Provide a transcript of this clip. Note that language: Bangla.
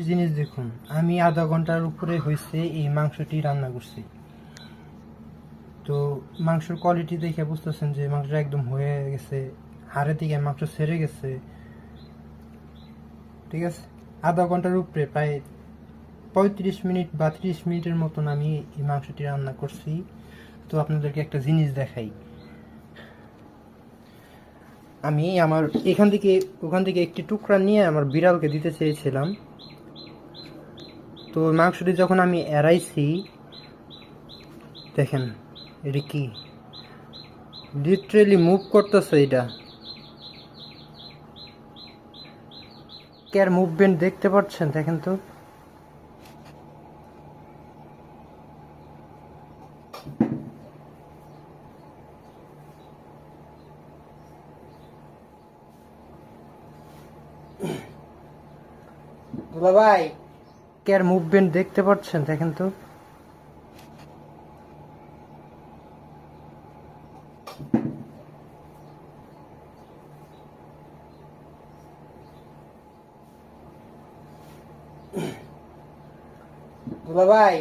একটি জিনিস দেখুন, আমি আধা ঘন্টার উপরে হয়েছে এই মাংসটি রান্না করছি। তো মাংসের কোয়ালিটি দেখে বুঝতেছেন যে মাংসটা একদম হয়ে গেছে, হাড়ের দিকে মাংস ছেড়ে গেছে। ঠিক আছে, আধা ঘন্টার উপরে প্রায় 35 মিনিট বা 30 মিনিটের মতন আমি এই মাংসটি রান্না করছি। তো আপনাদেরকে একটা জিনিস দেখাই। আমি আমার ওখান থেকে একটি টুকরা নিয়ে আমার বিড়ালকে দিতে চেয়েছিলাম। তো মাংসটি যখন আমি এড়াইছি, দেখেন এটা কি লিটারেলি মুভ করতেছে। এটা কেয়ার মুভমেন্ট দেখতে পাচ্ছেন? দেখেন তো। ভাই, কেয়ার মুভমেন্ট দেখতে পাচ্ছেন? দেখেন তো। ভাই